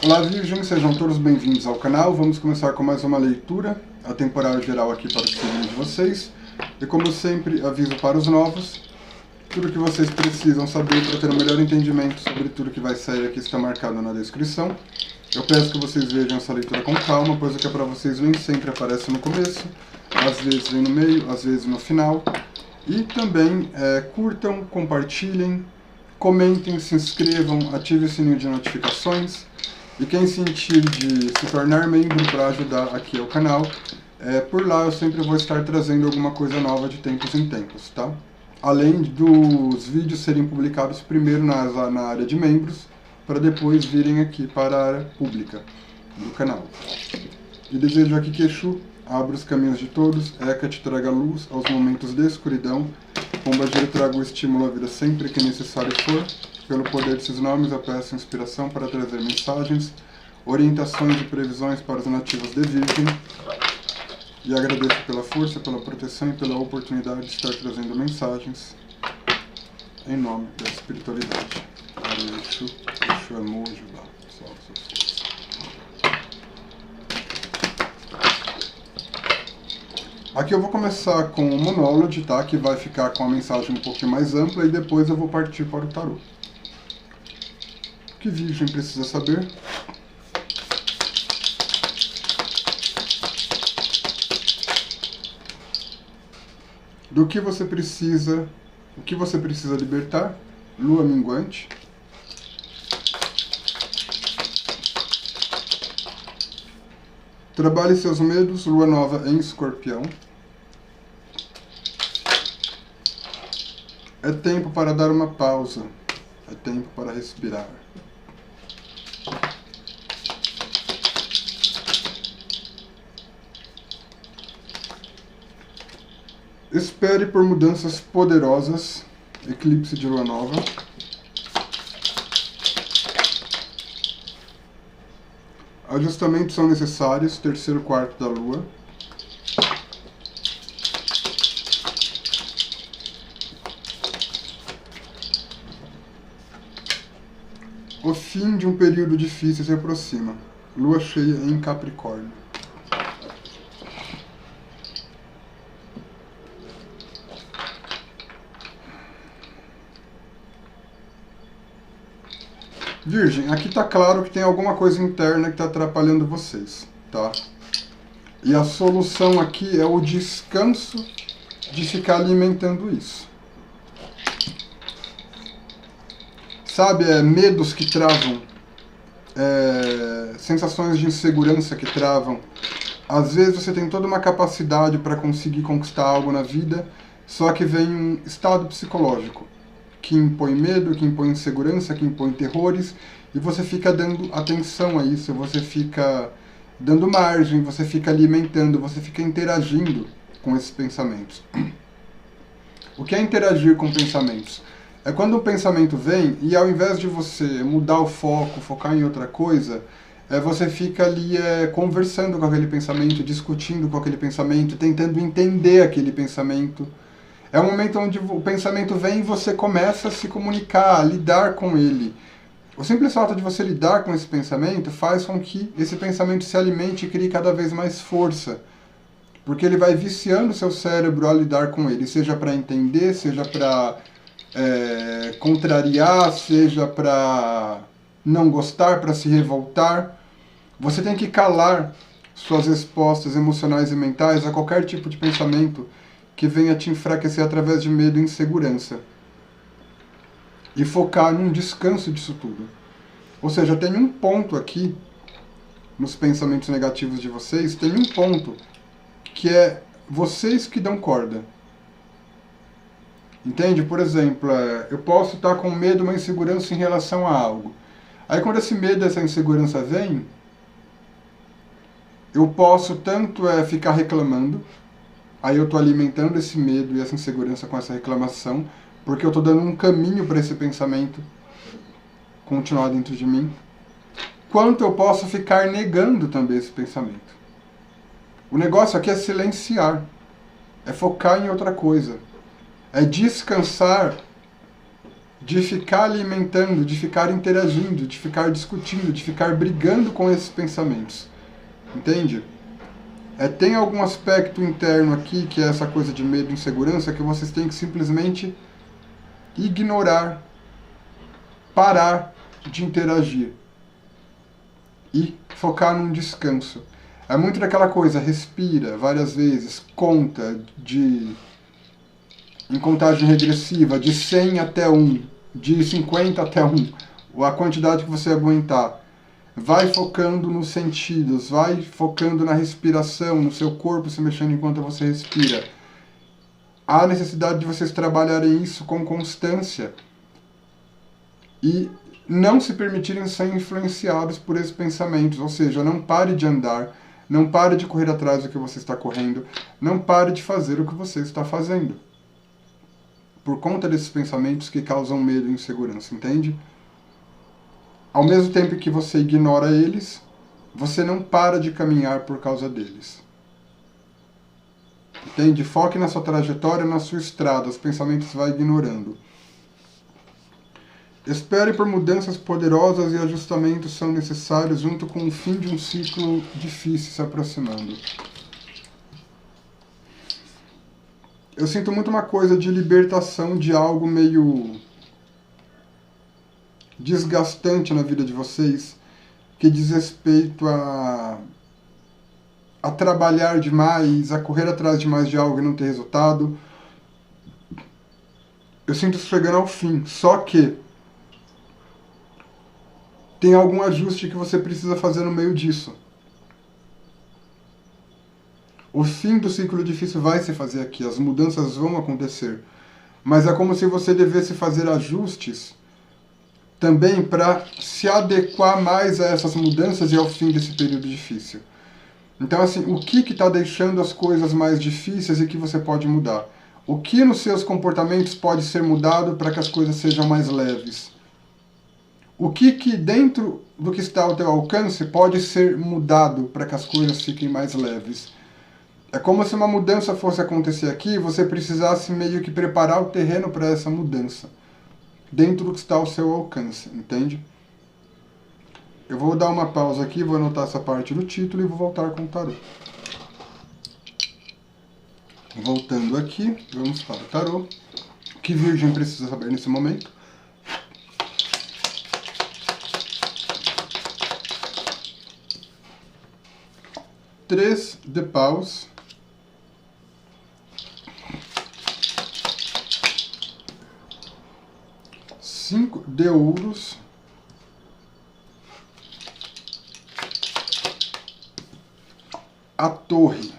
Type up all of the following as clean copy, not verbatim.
Olá, Virgem, sejam todos bem-vindos ao canal. Vamos começar com mais uma leitura, a temporada geral aqui para o signo de vocês. E como eu sempre aviso para os novos, tudo que vocês precisam saber para ter um melhor entendimento sobre tudo que vai sair aqui está marcado na descrição. Eu peço que vocês vejam essa leitura com calma, pois o que é para vocês nem sempre aparece no começo, às vezes vem no meio, às vezes no final. E também curtam, compartilhem, comentem, se inscrevam, ativem o sininho de notificações. E quem sentir de se tornar membro para ajudar aqui ao canal, por lá eu sempre vou estar trazendo alguma coisa nova de tempos em tempos, tá? Além dos vídeos serem publicados primeiro na área de membros, para depois virem aqui para a área pública do canal. E desejo aqui que Exu abra os caminhos de todos, Hecate traga luz aos momentos de escuridão, Pombagira traga o estímulo à vida sempre que necessário for. Pelo poder desses nomes, eu peço inspiração para trazer mensagens, orientações e previsões para os nativos de Virgem. E agradeço pela força, pela proteção e pela oportunidade de estar trazendo mensagens em nome da espiritualidade. Exu, Exu é Mojo, lá, salve suas forças. Aqui eu vou começar com o monólogo, tá? Que vai ficar com a mensagem um pouquinho mais ampla e depois eu vou partir para o tarô. O que Virgem precisa saber? Do que você precisa, o que você precisa libertar? Lua minguante. Trabalhe seus medos, Lua nova em Escorpião. É tempo para dar uma pausa, é tempo para respirar. Espere por mudanças poderosas, eclipse de lua nova. Ajustamentos são necessários, terceiro quarto da lua. O fim de um período difícil se aproxima, lua cheia em Capricórnio. Virgem, aqui tá claro que tem alguma coisa interna que está atrapalhando vocês, tá? E a solução aqui é o descanso de ficar alimentando isso. Sabe, medos que travam, sensações de insegurança que travam. Às vezes você tem toda uma capacidade para conseguir conquistar algo na vida, só que vem um estado psicológico que impõe medo, que impõe insegurança, que impõe terrores, e você fica dando atenção a isso, você fica dando margem, você fica alimentando, você fica interagindo com esses pensamentos. O que é interagir com pensamentos? É quando o pensamento vem e ao invés de você mudar o foco, focar em outra coisa, você fica ali conversando com aquele pensamento, discutindo com aquele pensamento, tentando entender aquele pensamento. É um momento onde o pensamento vem e você começa a se comunicar, a lidar com ele. O simples fato de você lidar com esse pensamento faz com que esse pensamento se alimente e crie cada vez mais força. Porque ele vai viciando o seu cérebro a lidar com ele, seja para entender, seja para contrariar, seja para não gostar, para se revoltar. Você tem que calar suas respostas emocionais e mentais a qualquer tipo de pensamento que venha te enfraquecer através de medo e insegurança. E focar num descanso disso tudo. Ou seja, tem um ponto aqui, nos pensamentos negativos de vocês, tem um ponto que é vocês que dão corda. Entende? Por exemplo, eu posso estar com medo, uma insegurança em relação a algo. Aí quando esse medo, essa insegurança vem, eu posso tanto ficar reclamando. Aí eu estou alimentando esse medo e essa insegurança com essa reclamação, porque eu estou dando um caminho para esse pensamento continuar dentro de mim. Quanto eu posso ficar negando também esse pensamento. O negócio aqui é silenciar, é focar em outra coisa, é descansar de ficar alimentando, de ficar interagindo, de ficar discutindo, de ficar brigando com esses pensamentos. Entende? Tem algum aspecto interno aqui, que é essa coisa de medo e insegurança, que vocês têm que simplesmente ignorar, parar de interagir e focar num descanso. É muito daquela coisa, respira várias vezes, conta em contagem regressiva, de 100 até 1, de 50 até 1, a quantidade que você aguentar. Vai focando nos sentidos, vai focando na respiração, no seu corpo se mexendo enquanto você respira. Há necessidade de vocês trabalharem isso com constância e não se permitirem ser influenciados por esses pensamentos, ou seja, não pare de andar, não pare de correr atrás do que você está correndo, não pare de fazer o que você está fazendo. Por conta desses pensamentos que causam medo e insegurança, entende? Ao mesmo tempo que você ignora eles, você não para de caminhar por causa deles. Entende? Foque na sua trajetória, na sua estrada, os pensamentos vai ignorando. Espere por mudanças poderosas e ajustamentos são necessários junto com o fim de um ciclo difícil se aproximando. Eu sinto muito uma coisa de libertação de algo meio desgastante na vida de vocês, que diz respeito a trabalhar demais, a correr atrás demais de algo e não ter resultado. Eu sinto isso chegando ao fim, só que tem algum ajuste que você precisa fazer no meio disso. O fim do ciclo difícil vai se fazer aqui, as mudanças vão acontecer, mas é como se você devesse fazer ajustes também para se adequar mais a essas mudanças e ao fim desse período difícil. Então, assim, o que está deixando as coisas mais difíceis e que você pode mudar? O que nos seus comportamentos pode ser mudado para que as coisas sejam mais leves? O que dentro do que está ao teu alcance pode ser mudado para que as coisas fiquem mais leves? É como se uma mudança fosse acontecer aqui e você precisasse meio que preparar o terreno para essa mudança, dentro do que está ao seu alcance, entende? Eu vou dar uma pausa aqui, vou anotar essa parte do título e vou voltar com o tarô. Voltando aqui, vamos para o tarô. O que Virgem precisa saber nesse momento? Três de paus. Cinco de ouros. A torre.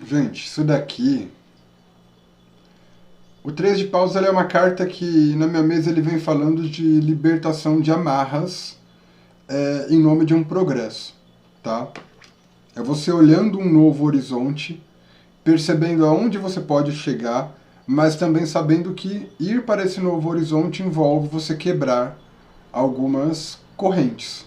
Gente, isso daqui... O 3 de paus é uma carta que na minha mesa ele vem falando de libertação de amarras em nome de um progresso, tá? É você olhando um novo horizonte, percebendo aonde você pode chegar, mas também sabendo que ir para esse novo horizonte envolve você quebrar algumas correntes.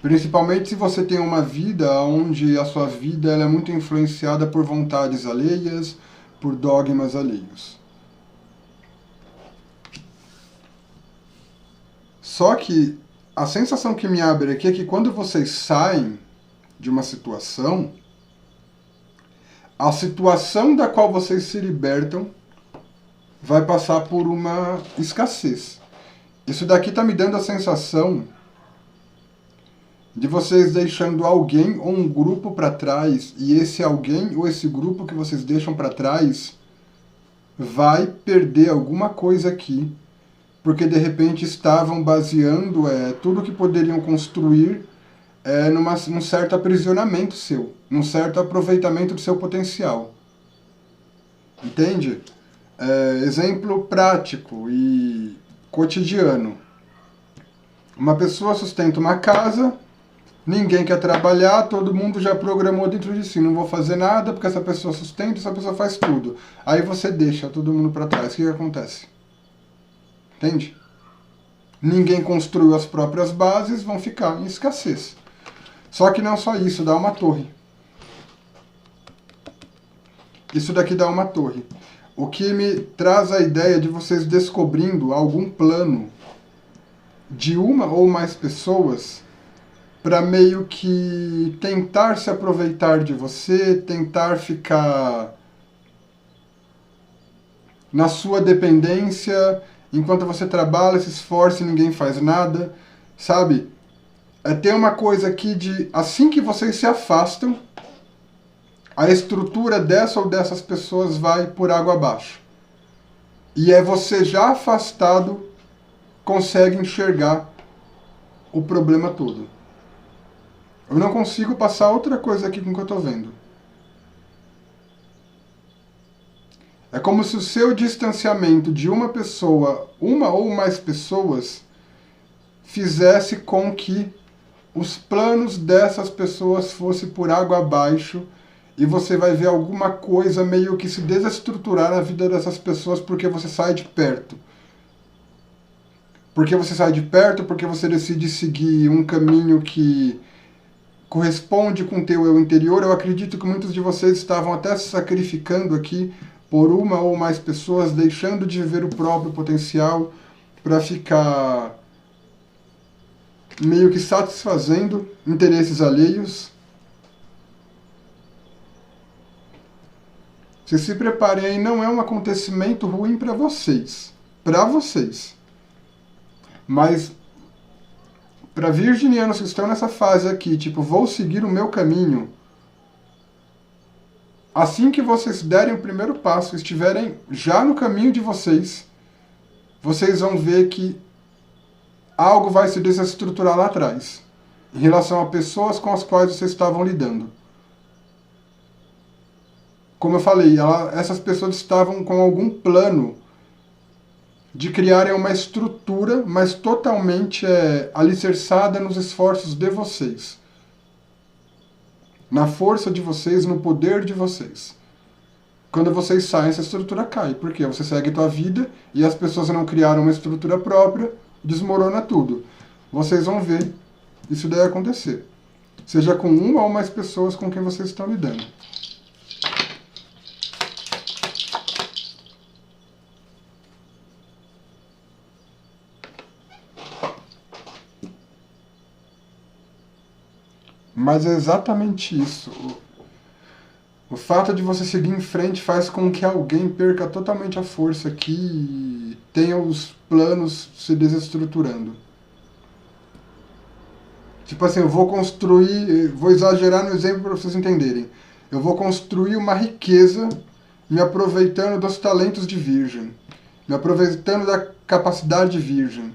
Principalmente se você tem uma vida onde a sua vida ela é muito influenciada por vontades alheias, por dogmas alheios. Só que a sensação que me abre aqui é que quando vocês saem de uma situação, a situação da qual vocês se libertam vai passar por uma escassez. Isso daqui está me dando a sensação de vocês deixando alguém ou um grupo para trás, e esse alguém ou esse grupo que vocês deixam para trás vai perder alguma coisa aqui, porque de repente estavam baseando tudo que poderiam construir num certo aprisionamento seu, num certo aproveitamento do seu potencial. Entende? Exemplo prático e cotidiano. Uma pessoa sustenta uma casa, ninguém quer trabalhar, todo mundo já programou dentro de si, não vou fazer nada porque essa pessoa sustenta, essa pessoa faz tudo. Aí você deixa todo mundo para trás, o que acontece? Entende? Ninguém construiu as próprias bases, vão ficar em escassez. Só que não só isso, dá uma torre. Isso daqui dá uma torre. O que me traz a ideia de vocês descobrindo algum plano de uma ou mais pessoas para meio que tentar se aproveitar de você, tentar ficar na sua dependência, enquanto você trabalha, se esforça e ninguém faz nada, sabe? Tem uma coisa aqui de, assim que vocês se afastam, a estrutura dessa ou dessas pessoas vai por água abaixo. E você já afastado consegue enxergar o problema todo. Eu não consigo passar outra coisa aqui com o que eu estou vendo. É como se o seu distanciamento de uma pessoa, uma ou mais pessoas, fizesse com que os planos dessas pessoas fossem por água abaixo e você vai ver alguma coisa meio que se desestruturar na vida dessas pessoas porque você sai de perto. Porque você sai de perto, porque você decide seguir um caminho que corresponde com o teu eu interior. Eu acredito que muitos de vocês estavam até se sacrificando aqui por uma ou mais pessoas, deixando de viver o próprio potencial para ficar meio que satisfazendo interesses alheios. Vocês se preparem aí, não é um acontecimento ruim para vocês. Para vocês. Mas para virginianos que estão nessa fase aqui, tipo, vou seguir o meu caminho, assim que vocês derem o primeiro passo, estiverem já no caminho de vocês, vocês vão ver que algo vai se desestruturar lá atrás, em relação a pessoas com as quais vocês estavam lidando. Como eu falei, essas pessoas estavam com algum plano de criarem uma estrutura, mas totalmente alicerçada nos esforços de vocês. Na força de vocês, no poder de vocês. Quando vocês saem, essa estrutura cai. Porque você segue a tua vida e as pessoas não criaram uma estrutura própria, desmorona tudo. Vocês vão ver isso daí acontecer. Seja com uma ou mais pessoas com quem vocês estão lidando. Mas é exatamente isso. O fato de você seguir em frente faz com que alguém perca totalmente a força aqui e tenha os planos se desestruturando. Tipo assim, eu vou construir, vou exagerar no exemplo para vocês entenderem. Eu vou construir uma riqueza me aproveitando dos talentos de virgem, me aproveitando da capacidade de virgem,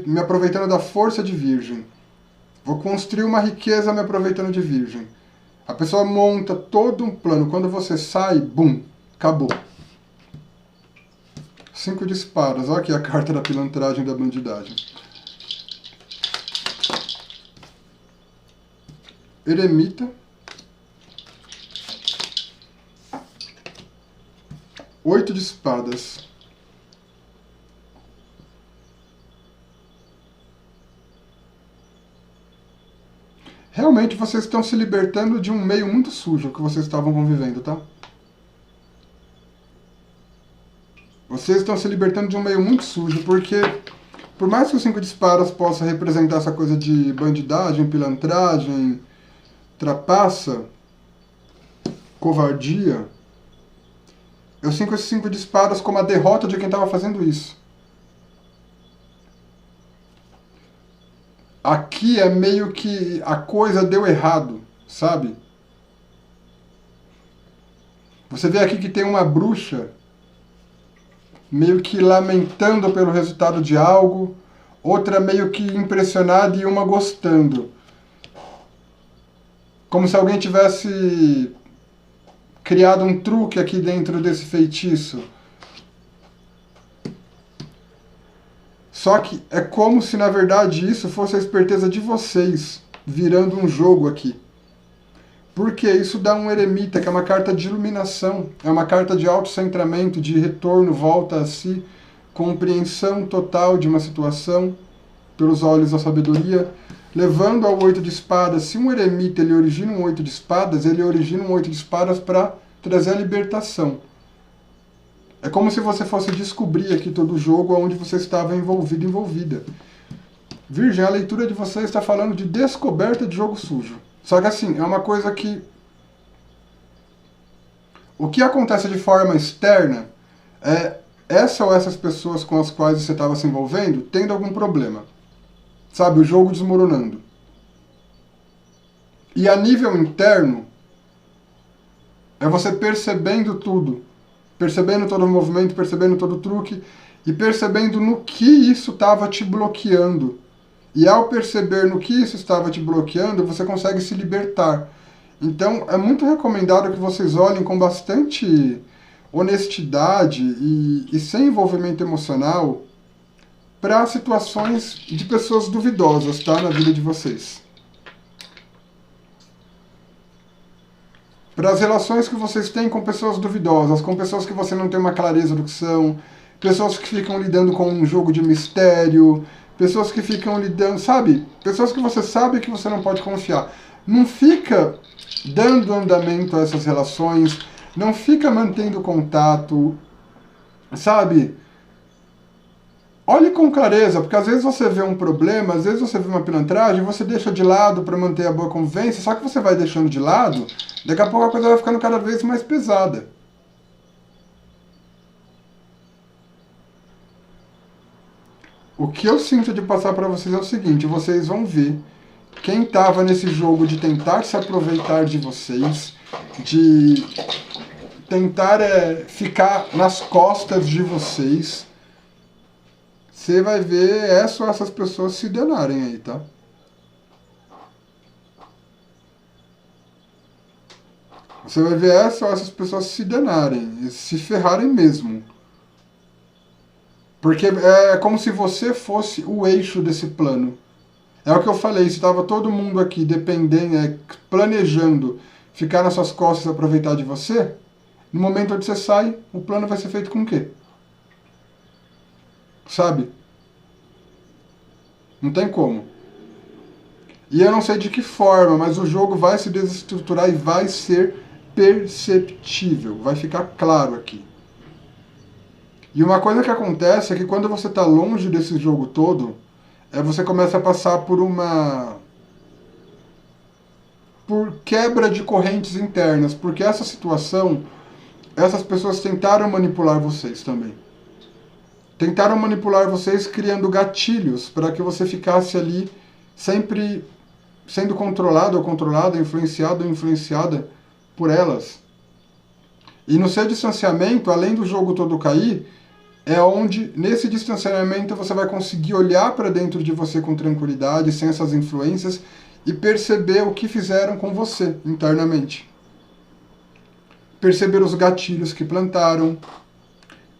me aproveitando da força de virgem. Vou construir uma riqueza me aproveitando de virgem. A pessoa monta todo um plano. Quando você sai, bum, acabou. 5 de espadas. Olha aqui a carta da pilantragem e da bandidagem. Eremita. 8 de espadas. Realmente vocês estão se libertando de um meio muito sujo que vocês estavam convivendo, tá? Vocês estão se libertando de um meio muito sujo, porque por mais que o 5 de espadas possa representar essa coisa de bandidagem, pilantragem, trapaça, covardia, eu sinto esse 5 de espadas como a derrota de quem estava fazendo isso. Aqui é meio que a coisa deu errado, sabe? Você vê aqui que tem uma bruxa meio que lamentando pelo resultado de algo, outra meio que impressionada e uma gostando. Como se alguém tivesse criado um truque aqui dentro desse feitiço. Só que é como se, na verdade, isso fosse a esperteza de vocês, virando um jogo aqui. Porque isso dá um eremita, que é uma carta de iluminação, é uma carta de autocentramento, de retorno, volta a si, compreensão total de uma situação, pelos olhos da sabedoria, levando ao 8 de espadas. Se um eremita ele origina um 8 de espadas, ele origina um 8 de espadas para trazer a libertação. É como se você fosse descobrir aqui todo o jogo onde você estava envolvido, envolvida. Virgem, a leitura de você está falando de descoberta de jogo sujo. Só que assim, é uma coisa que... O que acontece de forma externa é essa ou essas pessoas com as quais você estava se envolvendo tendo algum problema. Sabe, o jogo desmoronando. E a nível interno, é você percebendo tudo. Percebendo todo o movimento, percebendo todo o truque e percebendo no que isso estava te bloqueando. E ao perceber no que isso estava te bloqueando, você consegue se libertar. Então, é muito recomendado que vocês olhem com bastante honestidade e sem envolvimento emocional para situações de pessoas duvidosas, tá? Na vida de vocês. Para as relações que vocês têm com pessoas duvidosas, com pessoas que você não tem uma clareza do que são, pessoas que ficam lidando com um jogo de mistério, pessoas que ficam lidando, sabe? Pessoas que você sabe que você não pode confiar. Não fica dando andamento a essas relações, não fica mantendo contato, sabe? Olhe com clareza, porque às vezes você vê um problema, às vezes você vê uma pilantragem, você deixa de lado para manter a boa convivência, só que você vai deixando de lado, daqui a pouco a coisa vai ficando cada vez mais pesada. O que eu sinto de passar para vocês é o seguinte, vocês vão ver quem estava nesse jogo de tentar se aproveitar de vocês, de tentar ficar nas costas de vocês. Você vai ver essas pessoas se danarem aí, tá? Você vai ver essas pessoas se danarem, se ferrarem mesmo. Porque é como se você fosse o eixo desse plano. É o que eu falei, se estava todo mundo aqui dependendo, planejando ficar nas suas costas e aproveitar de você, no momento onde você sai, o plano vai ser feito com o quê? Sabe? Não tem como. E eu não sei de que forma, mas o jogo vai se desestruturar e vai ser perceptível. Vai ficar claro aqui. E uma coisa que acontece é que quando você está longe desse jogo todo, você começa a passar por quebra de correntes internas, porque essa situação, essas pessoas tentaram manipular vocês também. Tentaram manipular vocês criando gatilhos para que você ficasse ali sempre sendo controlado ou controlada, influenciado ou influenciada por elas. E no seu distanciamento, além do jogo todo cair, é onde, nesse distanciamento, você vai conseguir olhar para dentro de você com tranquilidade, sem essas influências, e perceber o que fizeram com você internamente. Perceber os gatilhos que plantaram,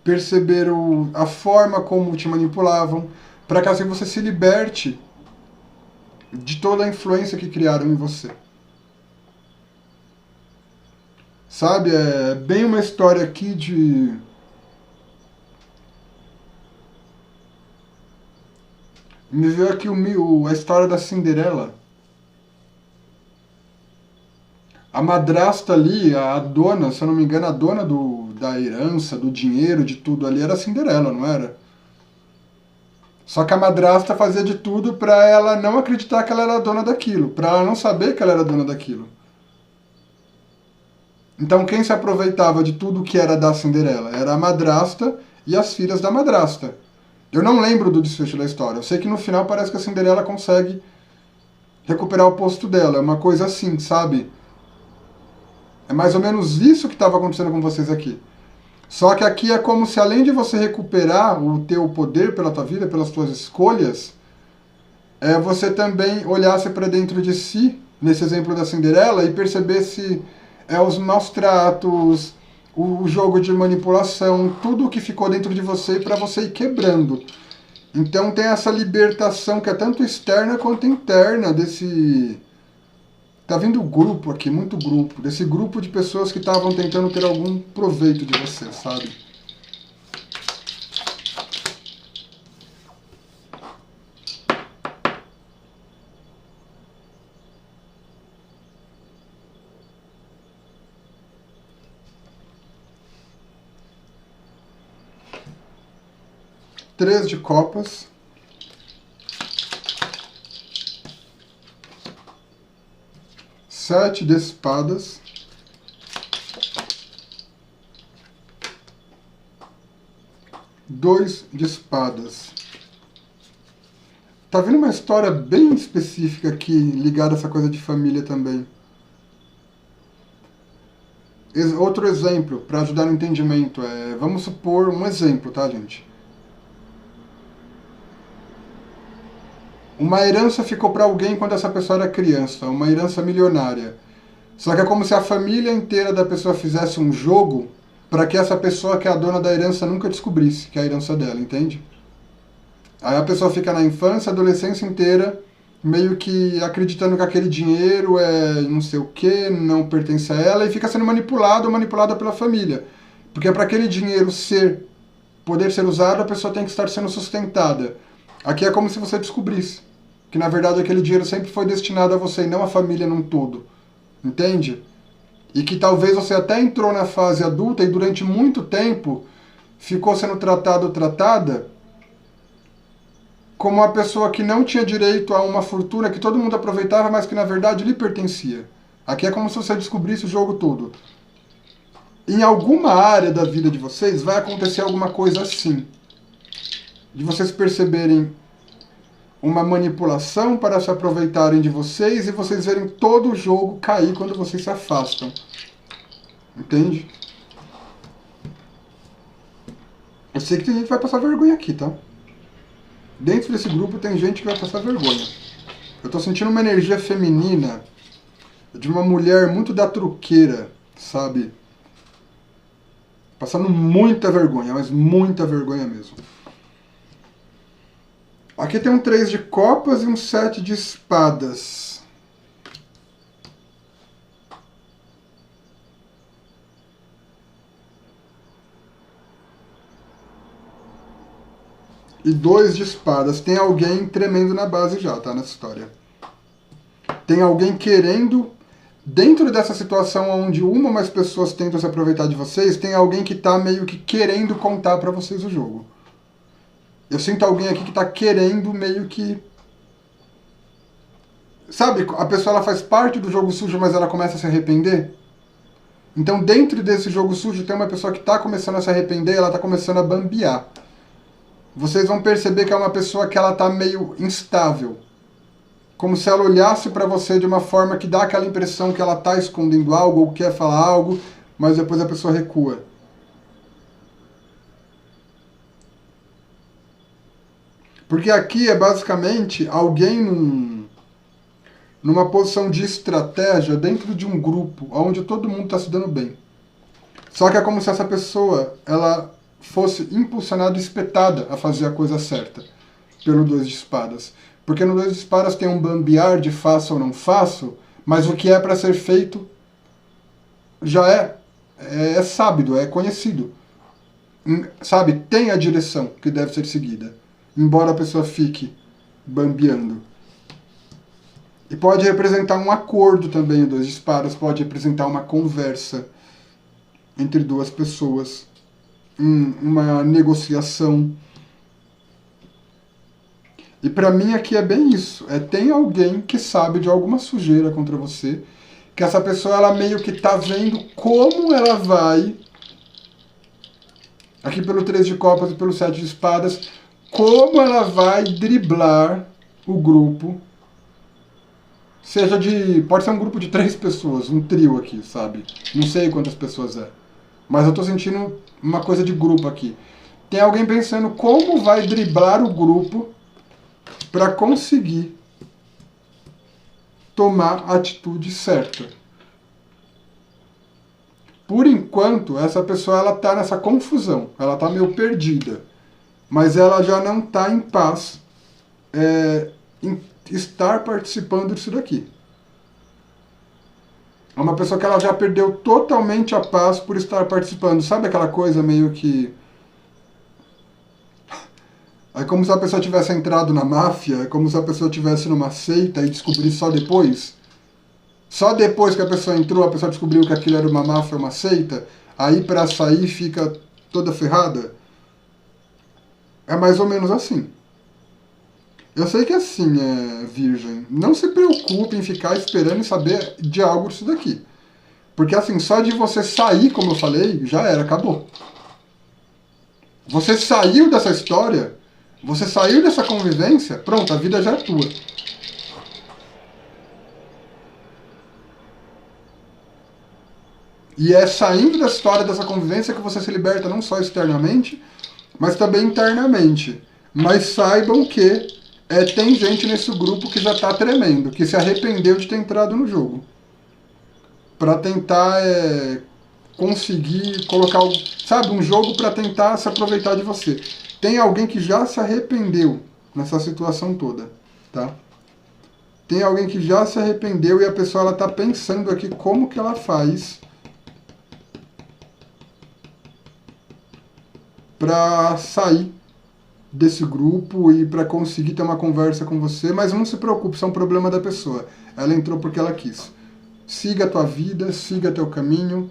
perceber a forma como te manipulavam, para que assim você se liberte de toda a influência que criaram em você. Sabe, é bem uma história aqui de... Me veio aqui a história da Cinderela. A madrasta ali, a dona, se eu não me engano, a dona da herança, do dinheiro, de tudo ali, era a Cinderela, não era? Só que a madrasta fazia de tudo para ela não acreditar que ela era dona daquilo, para ela não saber que ela era dona daquilo. Então quem se aproveitava de tudo que era da Cinderela? Era a madrasta e as filhas da madrasta. Eu não lembro do desfecho da história. Eu sei que no final parece que a Cinderela consegue recuperar o posto dela. É uma coisa assim, sabe? É mais ou menos isso que estava acontecendo com vocês aqui. Só que aqui é como se, além de você recuperar o teu poder pela tua vida, pelas tuas escolhas, você também olhasse para dentro de si, nesse exemplo da Cinderela, e percebesse os maus tratos, o jogo de manipulação, tudo o que ficou dentro de você para você ir quebrando. Então tem essa libertação que é tanto externa quanto interna desse... Tá vindo grupo aqui, muito grupo. Desse grupo de pessoas que estavam tentando ter algum proveito de você, sabe? Três de copas. Sete de espadas. Dois de espadas. Tá vindo uma história bem específica aqui, ligada a essa coisa de família também. Outro exemplo, para ajudar no entendimento, vamos supor um exemplo, tá, gente? Uma herança ficou para alguém quando essa pessoa era criança, uma herança milionária. Só que é como se a família inteira da pessoa fizesse um jogo para que essa pessoa que é a dona da herança nunca descobrisse que é a herança dela, entende? Aí a pessoa fica na infância, adolescência inteira, meio que acreditando que aquele dinheiro é não sei o que, não pertence a ela, e fica sendo manipulado ou manipulada pela família. Porque para aquele dinheiro poder ser usado, a pessoa tem que estar sendo sustentada. Aqui é como se você descobrisse que, na verdade, aquele dinheiro sempre foi destinado a você e não à família num todo. Entende? E que talvez você até entrou na fase adulta e durante muito tempo ficou sendo tratado ou tratada como uma pessoa que não tinha direito a uma fortuna que todo mundo aproveitava, mas que, na verdade, lhe pertencia. Aqui é como se você descobrisse o jogo todo. Em alguma área da vida de vocês vai acontecer alguma coisa assim. De vocês perceberem uma manipulação para se aproveitarem de vocês e vocês verem todo o jogo cair quando vocês se afastam. Entende? Eu sei que tem gente que vai passar vergonha aqui, tá? Dentro desse grupo tem gente que vai passar vergonha. Eu tô sentindo uma energia feminina de uma mulher muito da truqueira, sabe? Passando muita vergonha, mas muita vergonha mesmo. Aqui tem um 3 de copas e um 7 de espadas. E 2 de espadas. Tem alguém tremendo na base já, tá? Nessa história. Tem alguém querendo... Dentro dessa situação onde uma ou mais pessoas tentam se aproveitar de vocês, tem alguém que tá meio que querendo contar pra vocês o jogo. Eu sinto alguém aqui que tá querendo meio que... Sabe, a pessoa ela faz parte do jogo sujo, mas ela começa a se arrepender? Então dentro desse jogo sujo tem uma pessoa que tá começando a se arrepender, ela tá começando a bambear. Vocês vão perceber que é uma pessoa que ela tá meio instável. Como se ela olhasse pra você de uma forma que dá aquela impressão que ela tá escondendo algo ou quer falar algo, mas depois a pessoa recua. Porque aqui é basicamente alguém numa posição de estratégia dentro de um grupo, onde todo mundo está se dando bem. Só que é como se essa pessoa ela fosse impulsionada e espetada a fazer a coisa certa pelo 2 de espadas. Porque no 2 de espadas tem um bambear de faço ou não faço, mas o que é para ser feito já é sábido, é conhecido. Sabe, tem a direção que deve ser seguida. Embora a pessoa fique bambeando. E pode representar um acordo também, o 2 de espadas, pode representar uma conversa entre duas pessoas, uma negociação. E pra mim aqui é bem isso, tem alguém que sabe de alguma sujeira contra você, que essa pessoa ela meio que tá vendo como ela vai, aqui pelo 3 de copas e pelo 7 de espadas, como ela vai driblar o grupo, pode ser um grupo de 3 pessoas, um trio aqui, sabe? Não sei quantas pessoas é, mas eu tô sentindo uma coisa de grupo aqui. Tem alguém pensando como vai driblar o grupo para conseguir tomar a atitude certa. Por enquanto, essa pessoa ela tá nessa confusão, ela tá meio perdida. mas ela já não está em paz em estar participando disso daqui. É uma pessoa que ela já perdeu totalmente a paz por estar participando. Sabe aquela coisa meio que... É como se a pessoa tivesse entrado na máfia, é como se a pessoa tivesse numa seita e descobrir só depois. Só depois que a pessoa entrou, a pessoa descobriu que aquilo era uma máfia, uma seita, aí para sair fica toda ferrada. É mais ou menos assim. Eu sei que é assim, Virgem. Não se preocupe em ficar esperando e saber de algo disso daqui. Porque assim, só de você sair, como eu falei, já era, acabou. Você saiu dessa história, você saiu dessa convivência, pronto, a vida já é tua. E é saindo da história dessa convivência que você se liberta não só externamente, mas também internamente. Mas saibam que tem gente nesse grupo que já está tremendo, que se arrependeu de ter entrado no jogo. Para tentar conseguir colocar, sabe, um jogo para tentar se aproveitar de você. Tem alguém que já se arrependeu nessa situação toda, tá? Tem alguém que já se arrependeu e a pessoa ela tá pensando aqui como que ela faz para sair desse grupo e para conseguir ter uma conversa com você, mas não se preocupe, isso é um problema da pessoa. Ela entrou porque ela quis. Siga a tua vida, siga teu caminho,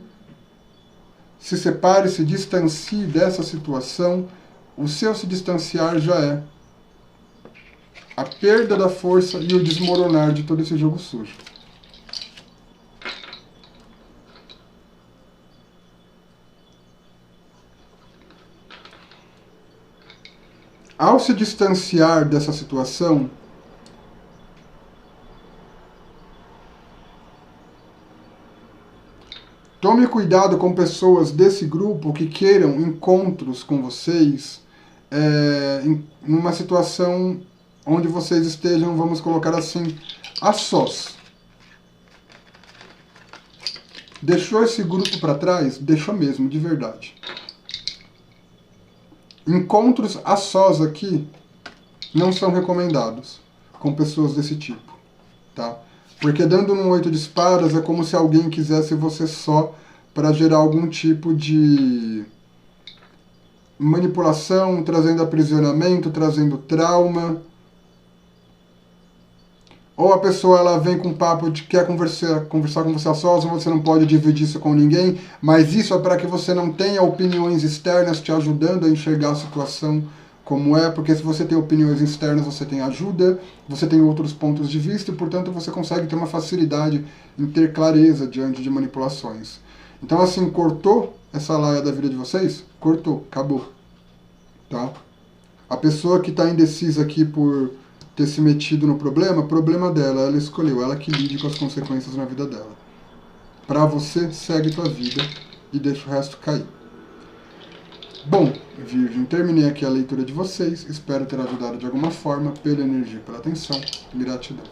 se separe, se distancie dessa situação. O seu se distanciar já é a perda da força e o desmoronar de todo esse jogo sujo. Ao se distanciar dessa situação, tome cuidado com pessoas desse grupo que queiram encontros com vocês em uma situação onde vocês estejam, vamos colocar assim, a sós. Deixou esse grupo para trás? Deixou mesmo, de verdade. Encontros a sós aqui não são recomendados com pessoas desse tipo, tá? Porque dando um 8 de espadas é como se alguém quisesse você só para gerar algum tipo de manipulação, trazendo aprisionamento, trazendo trauma. Ou a pessoa ela vem com papo de que quer conversar com você a sós, você não pode dividir isso com ninguém, mas isso é para que você não tenha opiniões externas te ajudando a enxergar a situação como é, porque se você tem opiniões externas, você tem ajuda, você tem outros pontos de vista e, portanto, você consegue ter uma facilidade em ter clareza diante de manipulações. Então, assim, cortou essa laia da vida de vocês? Cortou, acabou. Tá? A pessoa que está indecisa aqui por ter se metido no problema dela, ela escolheu, ela que lide com as consequências na vida dela. Pra você, segue tua vida e deixa o resto cair. Bom, Virgem, terminei aqui a leitura de vocês, espero ter ajudado de alguma forma, pela energia e pela atenção. Gratidão.